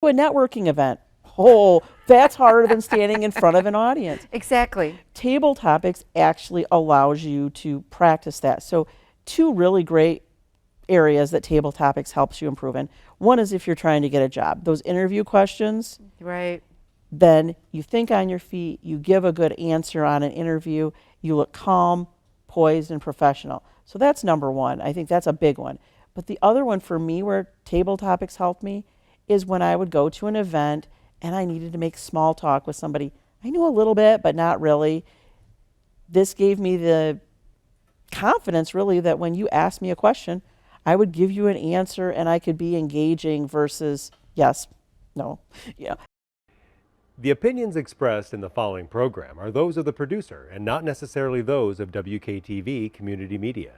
A networking event. Oh, that's harder than standing in front of an audience. Exactly. Table topics actually allows you to practice that. So two really great areas that table topics helps you improve in. One is if you're trying to get a job. Those interview questions, Right. then you think on your feet, you give a good answer on an interview, you look calm, poised, and professional. So that's number one. I think that's a big one. But the other one for me where table topics helped me is when I would go to an event and I needed to make small talk with somebody. I knew a little bit, but not really. This gave me the confidence, really, that when you asked me a question, I would give you an answer and I could be engaging versus yes, no, yeah. The opinions expressed in the following program are those of the producer and not necessarily those of WKTV Community Media.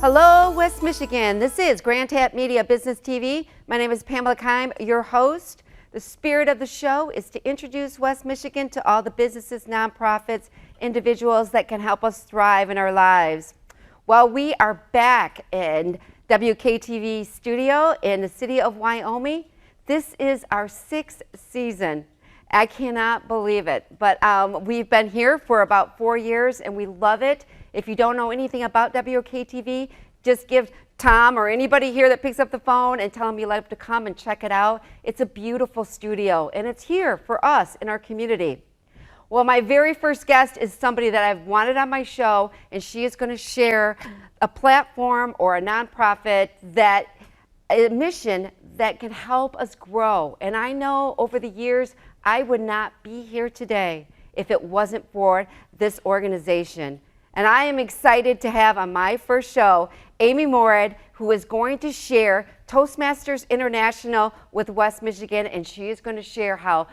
Hello, West Michigan. This is Grand Tap Media Business TV. My name is Pamela Keim, your host. The spirit of the show is to introduce West Michigan to all the businesses, nonprofits, individuals that can help us thrive in our lives. Well, we are back in WKTV Studio in the city of Wyoming. This is our 6th season. I cannot believe it, but we've been here for about 4 years and we love it. If you don't know anything about WKTV, just give Tom or anybody here that picks up the phone and tell them you'd like to come and check it out. It's a beautiful studio and it's here for us in our community. Well, my very first guest is somebody that I've wanted on my show, and she is going to share a platform or a nonprofit that a mission that can help us grow. And I know over the years I would not be here today if it wasn't for this organization. And I am excited to have on my first show Amy Morad, who is going to share Toastmasters International with West Michigan, and she is going to share how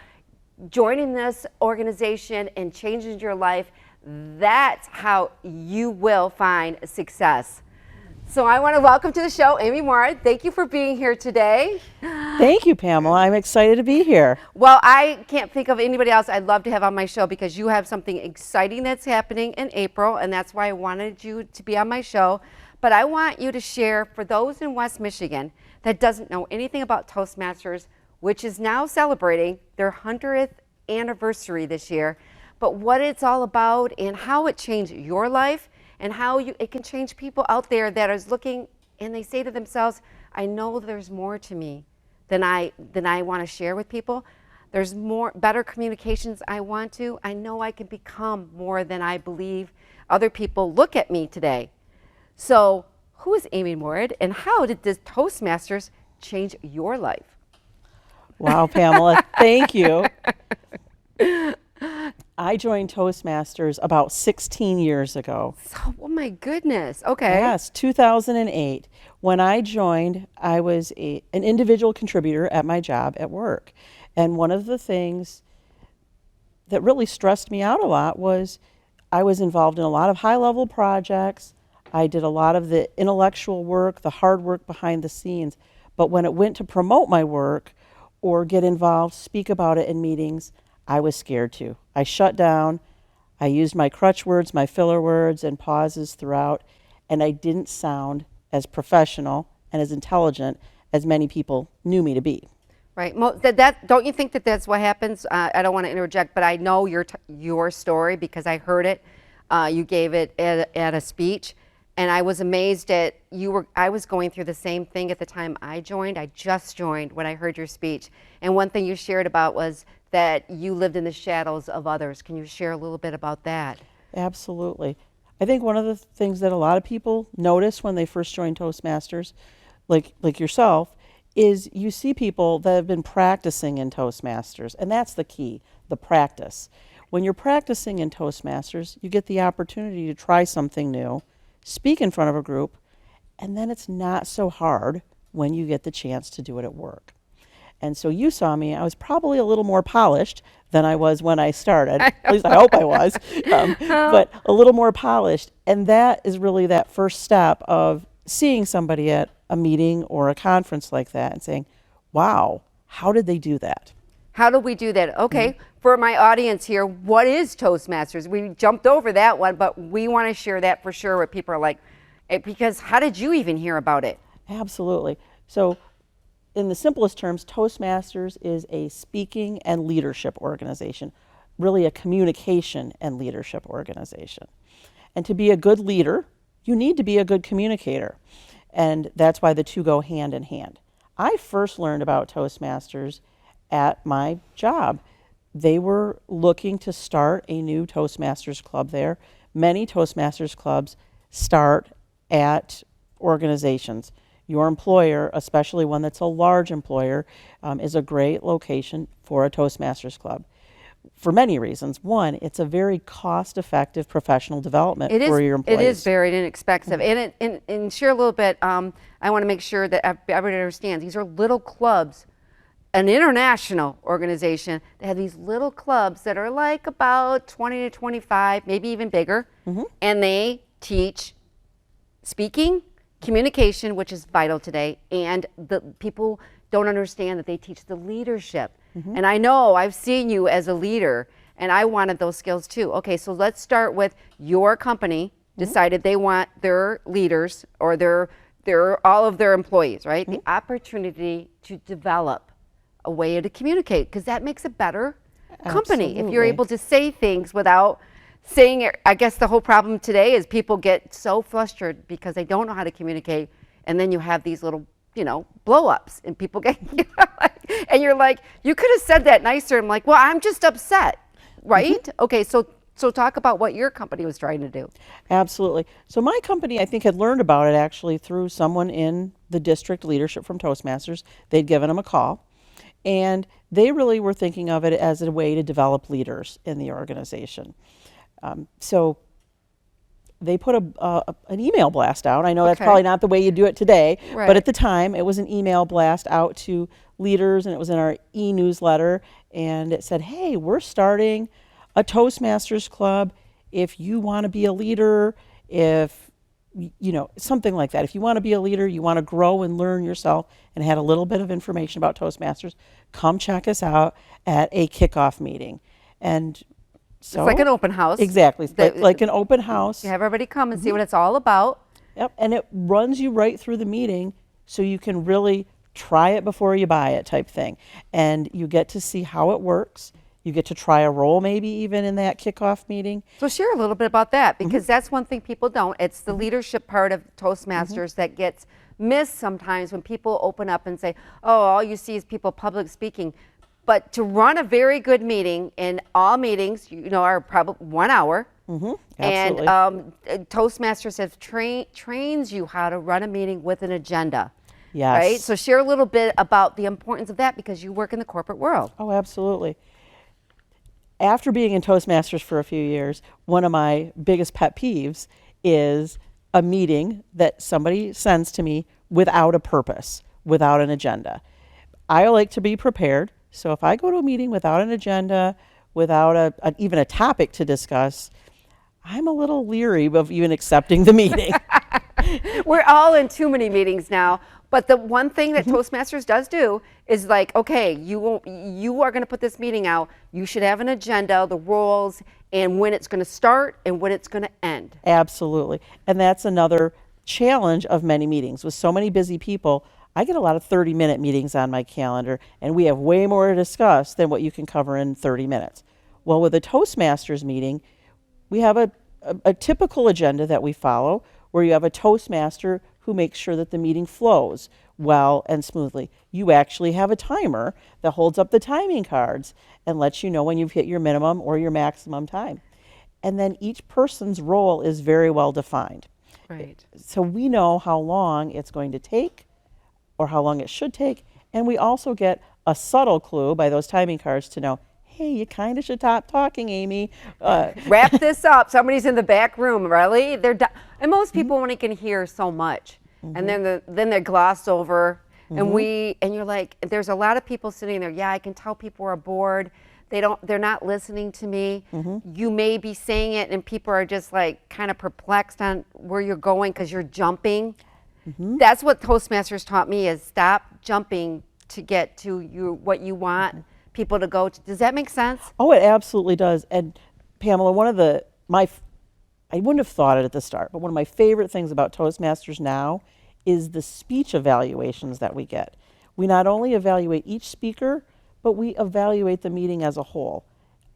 joining this organization and changing your life, that's how you will find success. So I want to welcome to the show Amy Morad. Thank you for being here today. Thank you, Pamela. I'm excited to be here. Well, I can't think of anybody else I'd love to have on my show because you have something exciting that's happening in April, and that's why I wanted you to be on my show. But I want you to share for those in West Michigan that doesn't know anything about Toastmasters, which is now celebrating their 100th anniversary this year, but what it's all about and how it changed your life and how it can change people out there that is looking and they say to themselves, I know there's more to me than I want to share with people. There's more, better communications I want to. I know I can become more than I believe other people look at me today. So who is Amy Morad and how did this Toastmasters change your life? Wow, Pamela, thank you. I joined Toastmasters about 16 years ago. So, oh my goodness, okay. Yes, 2008. When I joined, I was an individual contributor at my job at work. And one of the things that really stressed me out a lot was I was involved in a lot of high-level projects. I did a lot of the intellectual work, the hard work behind the scenes. But when it went to promote my work or get involved, speak about it in meetings, I was scared to. I shut down. I used my crutch words, my filler words, and pauses throughout, and I didn't sound as professional and as intelligent as many people knew me to be. Right. Don't you think that that's what happens? I don't want to interject, but I know your story because I heard it. You gave it at a speech, and I was amazed at I was going through the same thing at the time I joined. I just joined when I heard your speech, and one thing you shared about was that you lived in the shadows of others. Can you share a little bit about that? Absolutely. I think one of the things that a lot of people notice when they first join Toastmasters, like yourself, is you see people that have been practicing in Toastmasters, and that's the key, the practice. When you're practicing in Toastmasters, you get the opportunity to try something new, speak in front of a group, and then it's not so hard when you get the chance to do it at work. And so you saw me, I was probably a little more polished than I was when I started. At least I hope I was, but a little more polished. And that is really that first step of seeing somebody at a meeting or a conference like that and saying, wow, how did they do that? How do we do that? Okay, for my audience here, what is Toastmasters? We jumped over that one, but we want to share that for sure with people are like, because how did you even hear about it? Absolutely. So in the simplest terms, Toastmasters is a speaking and leadership organization, really a communication and leadership organization. And to be a good leader, you need to be a good communicator. And that's why the two go hand in hand. I first learned about Toastmasters at my job. They were looking to start a new Toastmasters club there. Many Toastmasters clubs start at organizations. Your employer, especially one that's a large employer, is a great location for a Toastmasters club for many reasons. One, it's a very cost-effective professional development for your employees. It is very inexpensive. And share a little bit, I want to make sure that everybody understands, these are little clubs, an international organization that have these little clubs that are like about 20 to 25, maybe even bigger, and they teach speaking, communication, which is vital today, and the people don't understand that they teach the leadership. And I know I've seen you as a leader, and I wanted those skills too. Okay, so let's start with your company decided they want their leaders or all of their employees, right? The opportunity to develop a way to communicate, because that makes a better company if you're able to say things without saying it. I guess the whole problem today is people get so frustrated because they don't know how to communicate, and then you have these little, blow-ups, and people get, and you're like, you could have said that nicer. I'm like, well, I'm just upset, right? Okay, so talk about what your company was trying to do. Absolutely. So my company, I think, had learned about it actually through someone in the district leadership from Toastmasters. They'd given them a call, and they really were thinking of it as a way to develop leaders in the organization. So they put an email blast out. I know that's probably not the way you do it today, but at the time it was an email blast out to leaders, and it was in our e-newsletter, and it said, hey, we're starting a Toastmasters club. If you want to be a leader, something like that. If you want to be a leader, you want to grow and learn yourself, and had a little bit of information about Toastmasters, come check us out at a kickoff meeting. And so, it's like an open house. Exactly. Like an open house. You have everybody come and see what it's all about. Yep. And it runs you right through the meeting, so you can really try it before you buy it type thing. And you get to see how it works. You get to try a role maybe even in that kickoff meeting. So share a little bit about that, because that's one thing people don't. It's the leadership part of Toastmasters that gets missed sometimes when people open up and say, oh, all you see is people public speaking. But to run a very good meeting, and all meetings, are probably 1 hour. And Toastmasters have trains you how to run a meeting with an agenda. Yes. Right? So share a little bit about the importance of that, because you work in the corporate world. Oh, absolutely. After being in Toastmasters for a few years, one of my biggest pet peeves is a meeting that somebody sends to me without a purpose, without an agenda. I like to be prepared. So if I go to a meeting without an agenda, without even a topic to discuss, I'm a little leery of even accepting the meeting. We're all in too many meetings now. But the one thing that Toastmasters does do is like, okay, you are going to put this meeting out. You should have an agenda, the rules, and when it's going to start and when it's going to end. Absolutely. And that's another challenge of many meetings. With so many busy people, I get a lot of 30-minute meetings on my calendar, and we have way more to discuss than what you can cover in 30 minutes. Well, with a Toastmasters meeting, we have a typical agenda that we follow, where you have a Toastmaster who makes sure that the meeting flows well and smoothly. You actually have a timer that holds up the timing cards and lets you know when you've hit your minimum or your maximum time. And then each person's role is very well defined. Right. So we know how long it's going to take, or how long it should take, and we also get a subtle clue by those timing cards to know, hey, you kind of should stop talking, Amy. Wrap this up. Somebody's in the back room, really? And most people only can hear so much, and then they're glossed over, and you're like, there's a lot of people sitting there. Yeah, I can tell people are bored. They're not listening to me. You may be saying it, and people are just like kind of perplexed on where you're going because you're jumping. That's what Toastmasters taught me, is stop jumping to get to what you want, people to go to. Does that make sense? Oh, it absolutely does. And Pamela, I wouldn't have thought it at the start, but one of my favorite things about Toastmasters now is the speech evaluations that we get. We not only evaluate each speaker, but we evaluate the meeting as a whole.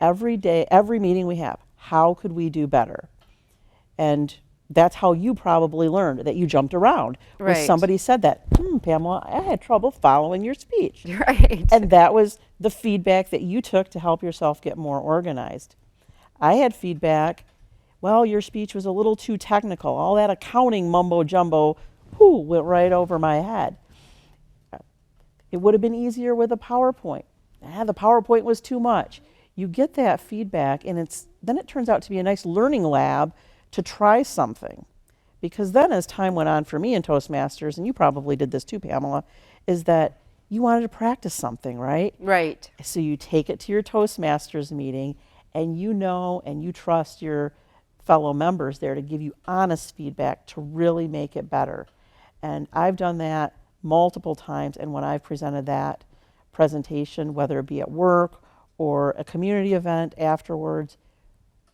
Every day, every meeting we have, how could we do better? And that's how you probably learned that you jumped around. Right. When somebody said that, Pamela, I had trouble following your speech. Right. And that was the feedback that you took to help yourself get more organized. I had feedback, well, your speech was a little too technical. All that accounting mumbo jumbo, went right over my head. It would have been easier with a PowerPoint. The PowerPoint was too much. You get that feedback, and then it turns out to be a nice learning lab to try something. Because then as time went on for me in Toastmasters, and you probably did this too, Pamela, is that you wanted to practice something, right? Right. So you take it to your Toastmasters meeting, and you know and you trust your fellow members there to give you honest feedback to really make it better. And I've done that multiple times, and when I've presented that presentation, whether it be at work or a community event afterwards,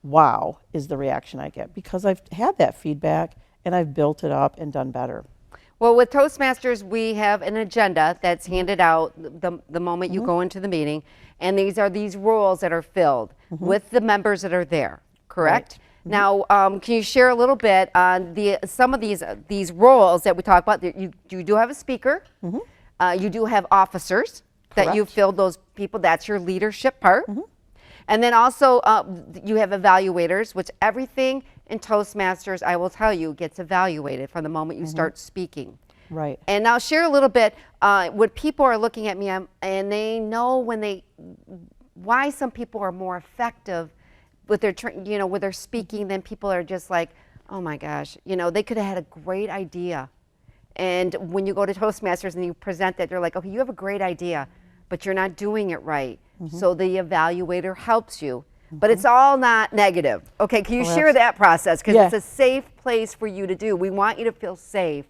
wow is the reaction I get, because I've had that feedback and I've built it up and done better. Well, with Toastmasters, we have an agenda that's handed out the moment you go into the meeting, and these are these roles that are filled with the members that are there, correct? Right. Now, can you share a little bit on some of these roles that we talk about? You do have a speaker, you do have officers that you filled those people. That's your leadership part. And then also you have evaluators, which everything in Toastmasters, I will tell you, gets evaluated from the moment you start speaking. Right. And now share a little bit when people are looking at me and they know why some people are more effective with their with their speaking than people are just like, oh my gosh, they could have had a great idea. And when you go to Toastmasters and you present that, they're like, okay, you have a great idea, but you're not doing it right. So the evaluator helps you. But it's all not negative. Okay, can you share that process? Because it's a safe place for you to do. We want you to feel safe.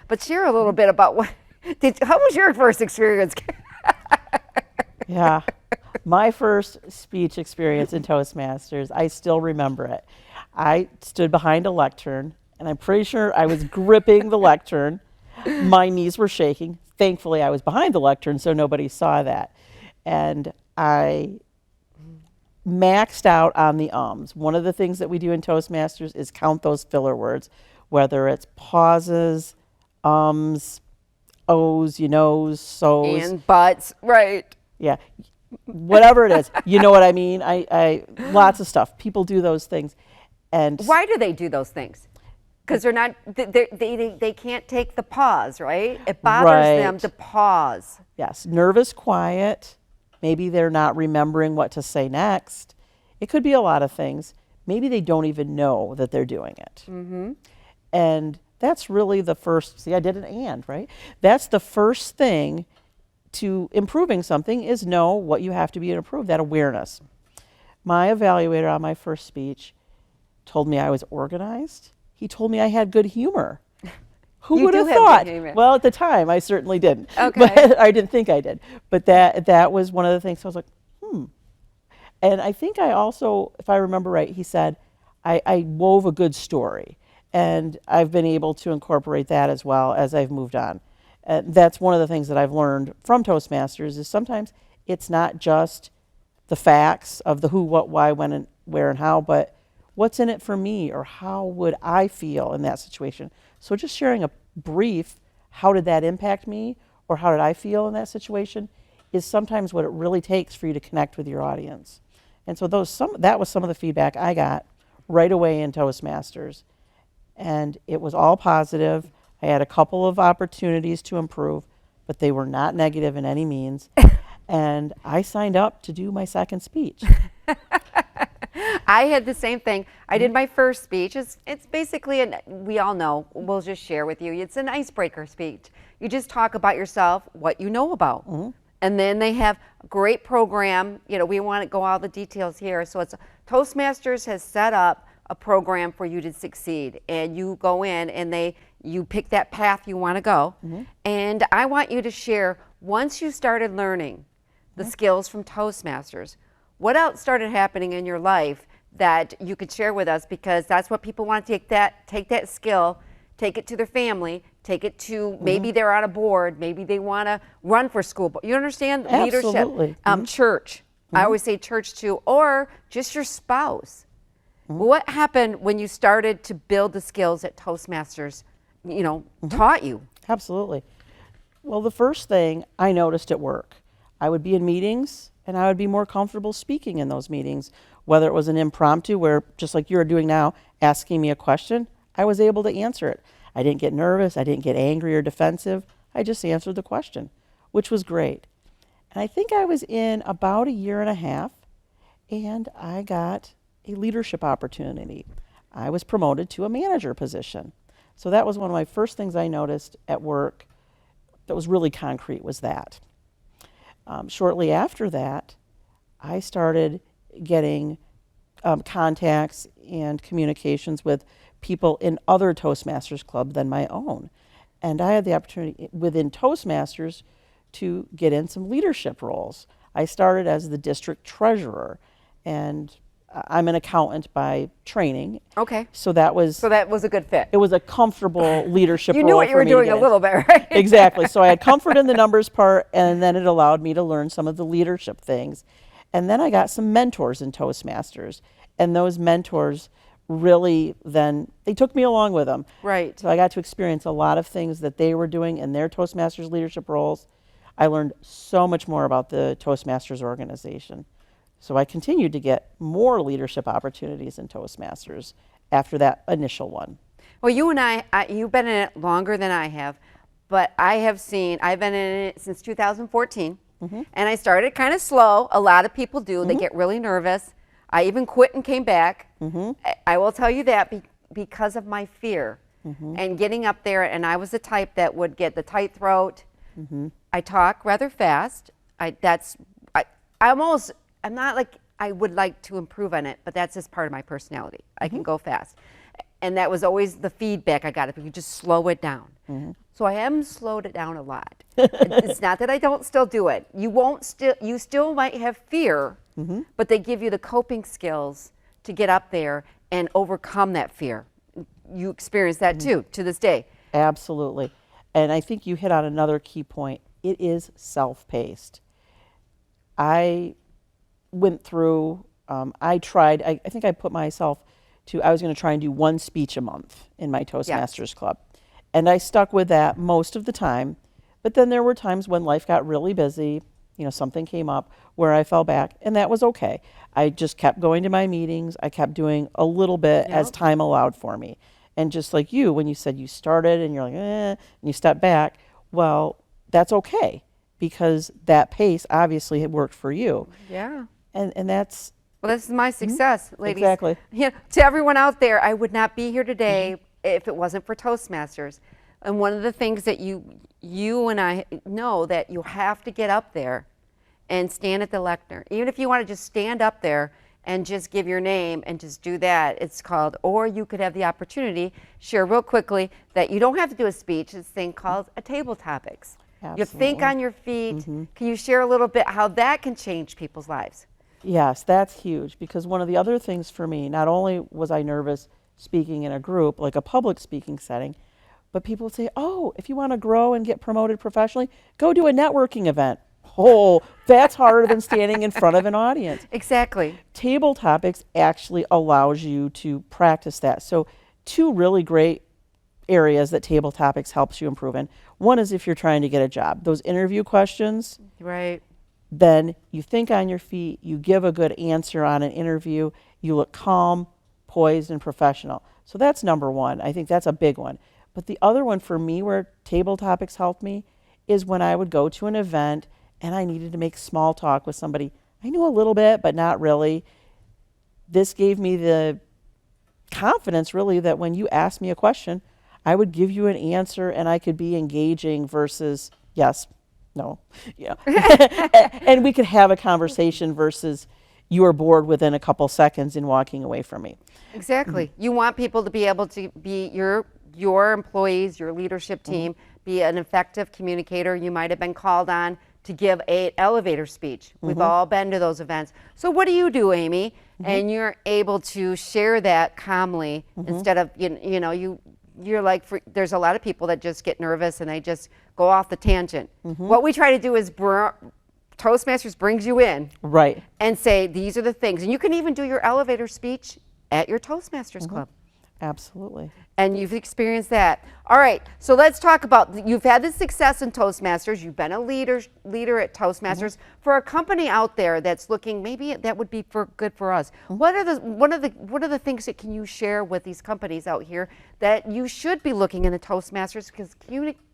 But share a little bit about how was your first experience? Yeah. My first speech experience in Toastmasters, I still remember it. I stood behind a lectern, and I'm pretty sure I was gripping the lectern. My knees were shaking. Thankfully, I was behind the lectern, so nobody saw that. And I maxed out on the ums. One of the things that we do in Toastmasters is count those filler words, whether it's pauses, ums, ohs, so's. And buts, right. Yeah. Whatever it is, you know what I mean? I lots of stuff. People do those things. And why do they do those things? Because they're not, they can't take the pause, right? It bothers them to pause. Yes, nervous, quiet. Maybe they're not remembering what to say next. It could be a lot of things. Maybe they don't even know that they're doing it. And that's really the first, see, I did an and, right? That's the first thing to improving something is know what you have to be to improve, that awareness. My evaluator on my first speech told me I was organized. He told me I had good humor. Who would have thought? Well, at the time, I certainly didn't. Okay. But I didn't think I did. But that was one of the things. So I was like, And I think I also, if I remember right, he said, I wove a good story. And I've been able to incorporate that as well as I've moved on. That's one of the things that I've learned from Toastmasters is sometimes it's not just the facts of the who, what, why, when, and where, and how, but what's in it for me, or how would I feel in that situation. So just sharing a brief, how did that impact me, or how did I feel in that situation, is sometimes what it really takes for you to connect with your audience. And so that was some of the feedback I got right away in Toastmasters. And it was all positive. I had a couple of opportunities to improve, but they were not negative in any means. And I signed up to do my second speech. I had the same thing. I did my first speech. It's basically, we all know, we'll just share with you, it's an icebreaker speech. You just talk about yourself, what you know about. And then they have a great program. We want to go all the details here. So Toastmasters has set up a program for you to succeed. And you go in and you pick that path you want to go. And I want you to share, once you started learning the skills from Toastmasters. What else started happening in your life that you could share with us? Because that's what people want to take that skill, take it to their family, take it to, maybe they're on a board, maybe they want to run for school. But you understand? Absolutely. Leadership, church. I always say church too, or just your spouse. What happened when you started to build the skills that Toastmasters, taught you? Absolutely. Well, the first thing I noticed at work, I would be in meetings and I would be more comfortable speaking in those meetings, whether it was an impromptu where, just like you're doing now, asking me a question, I was able to answer it. I didn't get nervous, I didn't get angry or defensive, I just answered the question, which was great. And I think I was in about a year and a half, and I got a leadership opportunity. I was promoted to a manager position. So that was one of my first things I noticed at work that was really concrete, was that. Shortly after that, I started getting contacts and communications with people in other Toastmasters clubs than my own. And I had the opportunity within Toastmasters to get in some leadership roles. I started as the district treasurer, and I'm an accountant by training. Okay. So that was a good fit. it was a comfortable leadership role. You knew what you were doing a little bit, right? Exactly. So I had comfort in the numbers part, and then it allowed me to learn some of the leadership things. And then I got some mentors in Toastmasters, and those mentors really then, they took me along with them. Right. So I got to experience a lot of things that they were doing in their Toastmasters leadership roles. I learned so much more about the Toastmasters organization. So I continued to get more leadership opportunities in Toastmasters after that initial one. Well, you and you've been in it longer than I have, but I've been in it since 2014, and I started kind of slow. A lot of people do. They get really nervous. I even quit and came back. I will tell you that because of my fear and getting up there, and I was the type that would get the tight throat. I talk rather fast. I'm not like, I would like to improve on it, but that's just part of my personality. I can go fast. And that was always the feedback I got, if you could just slow it down. So I am slowed it down a lot. It's not that I don't still do it. You still might have fear, but they give you the coping skills to get up there and overcome that fear. You experience that too, to this day. Absolutely. And I think you hit on another key point. It is self-paced. I went through, I think I put myself to, I was going to try and do one speech a month in my Toastmasters club. And I stuck with that most of the time. But then there were times when life got really busy, something came up where I fell back, and that was okay. I just kept going to my meetings. I kept doing a little bit as time allowed for me. And just like you, when you said you started and you're like, and you step back, well, that's okay, because that pace obviously had worked for you. Yeah. And that's... Well, this is my success, ladies. Exactly. To everyone out there, I would not be here today if it wasn't for Toastmasters. And one of the things that you and I know, that you have to get up there and stand at the lectern. Even if you want to just stand up there and just give your name and just do that, it's called, or you could have the opportunity, share real quickly, that you don't have to do a speech, it's a thing called a table topics. Absolutely. You think on your feet. Can you share a little bit how that can change people's lives? Yes, that's huge, because one of the other things for me, not only was I nervous speaking in a group, like a public speaking setting, but people would say, oh, if you want to grow and get promoted professionally, go do a networking event. Oh, that's harder than standing in front of an audience. Exactly. Table topics actually allows you to practice that. So two really great areas that table topics helps you improve in. One is if you're trying to get a job. Those interview questions. Right. Then you think on your feet, you give a good answer on an interview, you look calm, poised, and professional. So that's number one. I think that's a big one. But the other one for me where table topics helped me is when I would go to an event and I needed to make small talk with somebody. I knew a little bit, but not really. This gave me the confidence, really, that when you asked me a question, I would give you an answer and I could be engaging versus yes, no, and we could have a conversation versus you are bored within a couple seconds in walking away from me. Exactly. You want people to be able to be your employees, your leadership team, be an effective communicator. You might have been called on to give an elevator speech. We've all been to those events. So what do you do, Amy? And you're able to share that calmly instead of, you're like, there's a lot of people that just get nervous and they just go off the tangent. What we try to do is Toastmasters brings you in Right. and say, these are the things. And you can even do your elevator speech at your Toastmasters club. Absolutely. And you've experienced that. All right, so let's talk about, you've had the success in Toastmasters, you've been a leader at Toastmasters. For a company out there that's looking, maybe that would be good for us. What are the things that can you share with these companies out here that you should be looking in the Toastmasters, because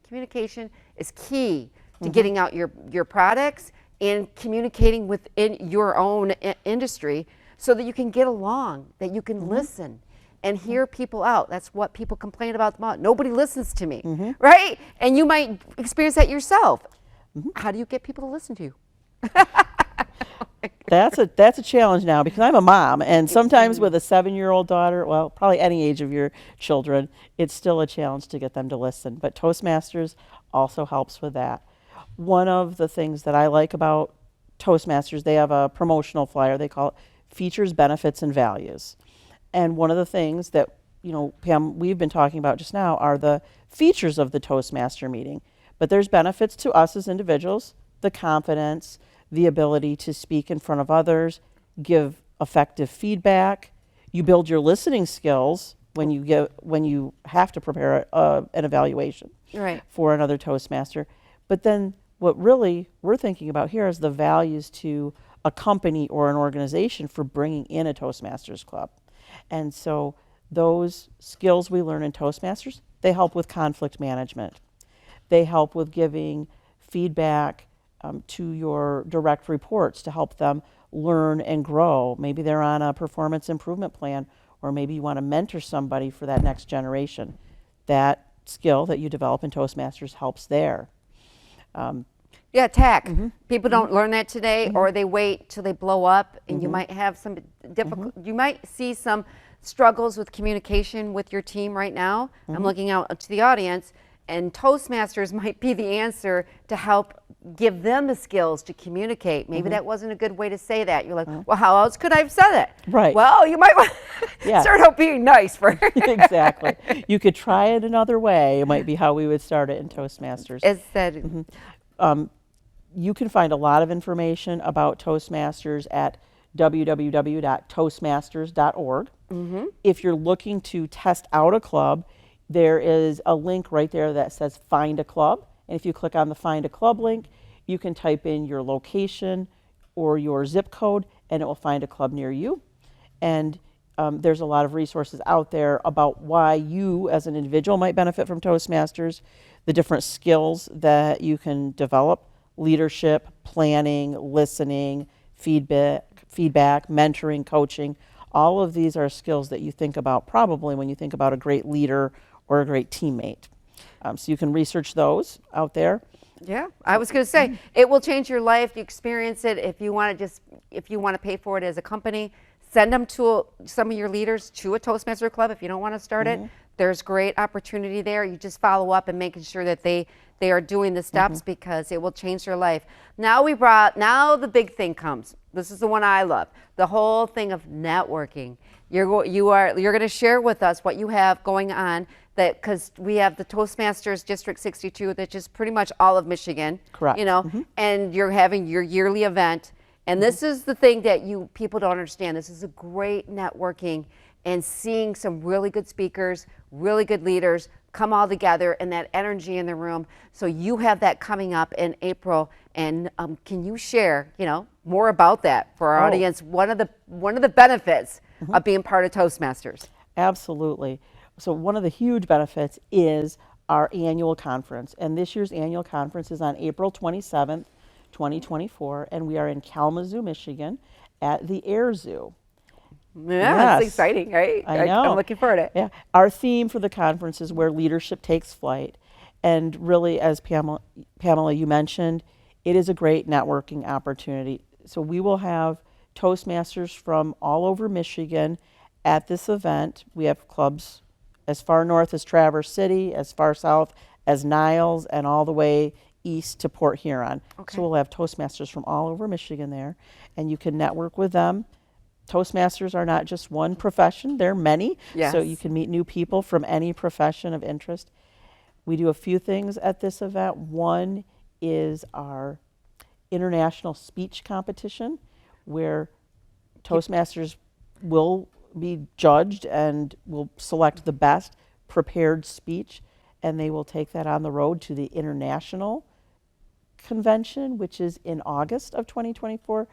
communication is key to getting out your products and communicating within your own industry so that you can get along, that you can listen and hear people out. That's what people complain about. Nobody listens to me, right? And you might experience that yourself. How do you get people to listen to you? That's a challenge now, because I'm a mom, and sometimes with a 7-year-old daughter, well, probably any age of your children, it's still a challenge to get them to listen. But Toastmasters also helps with that. One of the things that I like about Toastmasters, they have a promotional flyer. They call it Features, Benefits, and Values. And one of the things that, Pam, we've been talking about just now are the features of the Toastmaster meeting. But there's benefits to us as individuals, the confidence, the ability to speak in front of others, give effective feedback. You build your listening skills when you have to prepare an evaluation for another Toastmaster. But then what really we're thinking about here is the values to a company or an organization for bringing in a Toastmasters club. And so those skills we learn in Toastmasters, they help with conflict management. They help with giving feedback to your direct reports to help them learn and grow. Maybe they're on a performance improvement plan, or maybe you want to mentor somebody for that next generation. That skill that you develop in Toastmasters helps there. Yeah, tech. People don't learn that today, or they wait till they blow up, and you might have some you might see some struggles with communication with your team right now. I'm looking out to the audience, and Toastmasters might be the answer to help give them the skills to communicate. Maybe that wasn't a good way to say that. You're like, well, how else could I have said it? Right. Well, you might want to start out being nice for Exactly. You could try it another way. It might be how we would start it in Toastmasters. As said. You can find a lot of information about Toastmasters at www.toastmasters.org. If you're looking to test out a club, there is a link right there that says Find a Club. And if you click on the Find a Club link, you can type in your location or your zip code, and it will find a club near you. And there's a lot of resources out there about why you as an individual might benefit from Toastmasters, the different skills that you can develop: leadership, planning, listening, feedback, mentoring, coaching. All of these are skills that you think about probably when you think about a great leader or a great teammate. So you can research those out there. Yeah, I was going to say, it will change your life. You experience it. If you want to pay for it as a company, send them to some of your leaders to a Toastmaster club. If you don't want to start it, there's great opportunity there. You just follow up and making sure that they are doing the steps, because it will change their life. Now the big thing comes. This is the one I love. The whole thing of networking. You're going to share with us what you have going on, that because we have the Toastmasters District 62, that's just pretty much all of Michigan. Correct. And you're having your yearly event. And this is the thing that people don't understand. This is a great networking, and seeing some really good speakers, really good leaders come all together, and that energy in the room. So you have that coming up in April, and can you share, more about that for our audience? One of the benefits of being part of Toastmasters. Absolutely. So one of the huge benefits is our annual conference, and this year's annual conference is on April 27th, 2024, and we are in Kalamazoo, Michigan, at the Air Zoo. Yeah, it's exciting, right? I know. I'm looking forward to it. Yeah. Our theme for the conference is where leadership takes flight. And really, as Pamela, you mentioned, it is a great networking opportunity. So we will have Toastmasters from all over Michigan at this event. We have clubs as far north as Traverse City, as far south as Niles, and all the way east to Port Huron. Okay. So we'll have Toastmasters from all over Michigan there, and you can network with them. Toastmasters are not just one profession, they're many. Yes. So you can meet new people from any profession of interest. We do a few things at this event. One is our international speech competition, where Toastmasters will be judged and will select the best prepared speech, and they will take that on the road to the international convention, which is in August of 2024,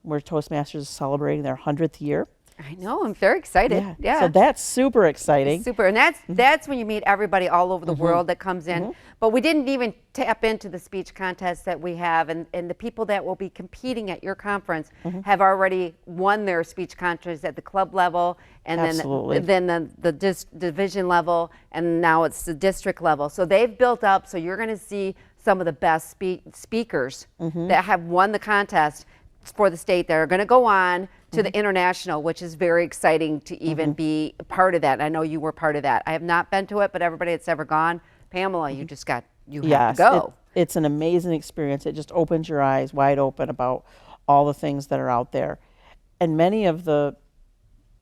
where Toastmasters is celebrating their 100th year. I know, I'm very excited. Yeah. So that's super exciting. Super, and that's when you meet everybody all over the world that comes in. But we didn't even tap into the speech contest that we have, and the people that will be competing at your conference have already won their speech contest at the club level, and Absolutely. then the division level, and now it's the district level. So they've built up. So you're going to see some of the best speakers that have won the contest for the state that are going to go on to the international, which is very exciting to even be part of that. And I know you were part of that. I have not been to it, but everybody that's ever gone, Pamela, you have to go. It's an amazing experience. It just opens your eyes wide open about all the things that are out there. And many of the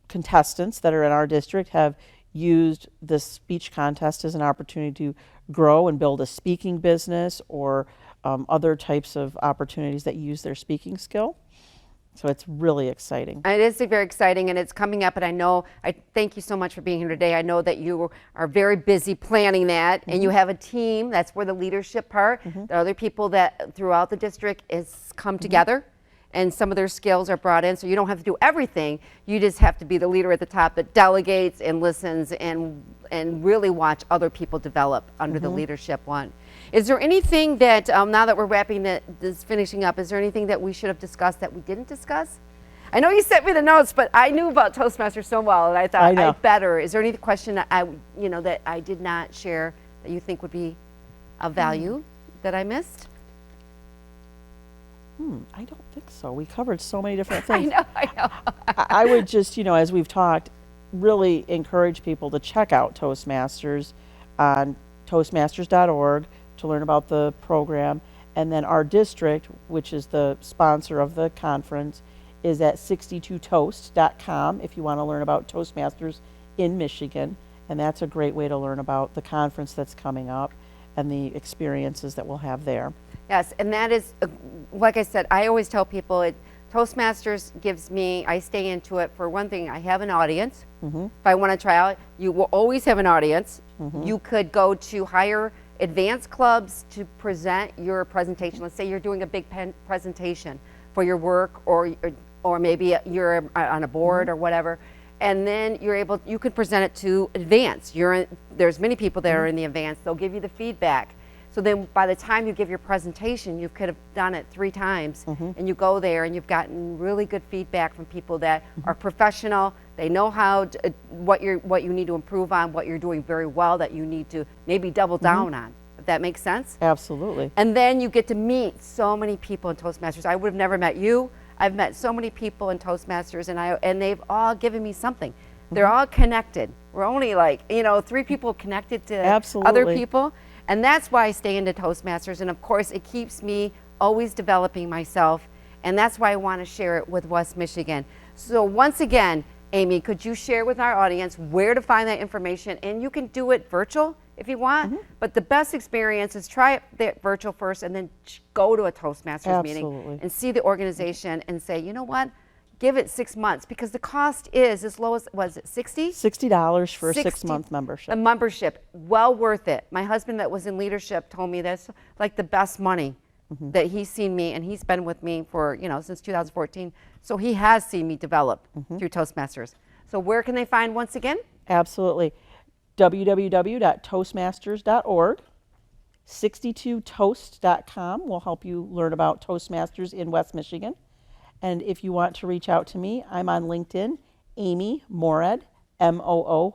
contestants that are in our district have used this speech contest as an opportunity to grow and build a speaking business, or other types of opportunities that use their speaking skill. So it's really exciting. It is very exciting, and it's coming up. And I thank you so much for being here today. I know that you are very busy planning that, and you have a team. That's where the leadership part. The other people that throughout the district is come together, and some of their skills are brought in. So you don't have to do everything. You just have to be the leader at the top that delegates and listens and really watch other people develop under the leadership one. Is there anything that, now that we're wrapping this finishing up, is there anything that we should have discussed that we didn't discuss? I know you sent me the notes, but I knew about Toastmasters so well, and I thought I better. Is there any question that that I did not share that you think would be of value that I missed? I don't think so. We covered so many different things. I know. I would just, as we've talked, really encourage people to check out Toastmasters on toastmasters.org to learn about the program. And then our district, which is the sponsor of the conference, is at 62toast.com if you want to learn about Toastmasters in Michigan. And that's a great way to learn about the conference that's coming up and the experiences that we'll have there. Yes, and that is, like I said, I always tell people, Toastmasters gives me, I stay into it for one thing, I have an audience. If I want to try out, you will always have an audience. You could go to higher advanced clubs to present your presentation. Let's say you're doing a big presentation for your work, or maybe you're on a board or whatever, and then you can present it to advanced. There's many people that are in the advanced. They'll give you the feedback. So then by the time you give your presentation, you could have done it 3 times, and you go there and you've gotten really good feedback from people that are professional. They know what you need to improve on, what you're doing very well that you need to maybe double down on, if that makes sense. Absolutely. And then you get to meet so many people in Toastmasters. I would have never met you. I've met so many people in Toastmasters, and they've all given me something. They're all connected. We're only 3 people connected to other people. And that's why I stay into Toastmasters. And of course, it keeps me always developing myself. And that's why I want to share it with West Michigan. So once again, Amy, could you share with our audience where to find that information? And you can do it virtual if you want. But the best experience is try it virtual first, and then go to a Toastmasters meeting and see the organization and say, you know what? Give it 6 months, because the cost is as low as, was it $60? $60 for a 6-month membership. A membership, well worth it. My husband that was in leadership told me that's like the best money that he's seen me, and he's been with me for, since 2014. So he has seen me develop through Toastmasters. So where can they find, once again? Absolutely. www.toastmasters.org. 62toast.com will help you learn about Toastmasters in West Michigan. And if you want to reach out to me, I'm on LinkedIn, Amy Moored, Moored.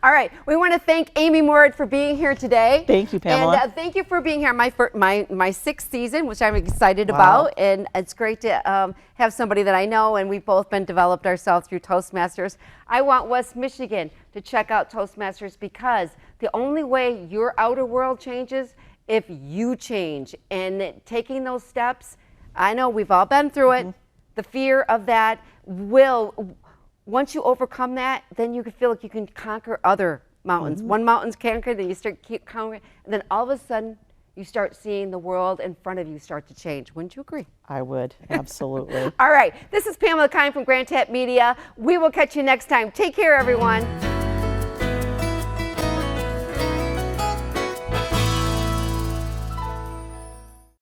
All right, we want to thank Amy Moored for being here today. Thank you, Pamela. And thank you for being here on my 6th season, which I'm excited about. And it's great to have somebody that I know, and we've both been developed ourselves through Toastmasters. I want West Michigan to check out Toastmasters, because The only way your outer world changes if you change. And taking those steps, I know we've all been through it. The fear of that once you overcome that, then you can feel like you can conquer other mountains. One mountain's conquered, then you start keep conquering, and then all of a sudden you start seeing the world in front of you start to change. Wouldn't you agree? I would, absolutely. All right, this is Pamela Keim from GRTV Media. We will catch you next time. Take care, everyone.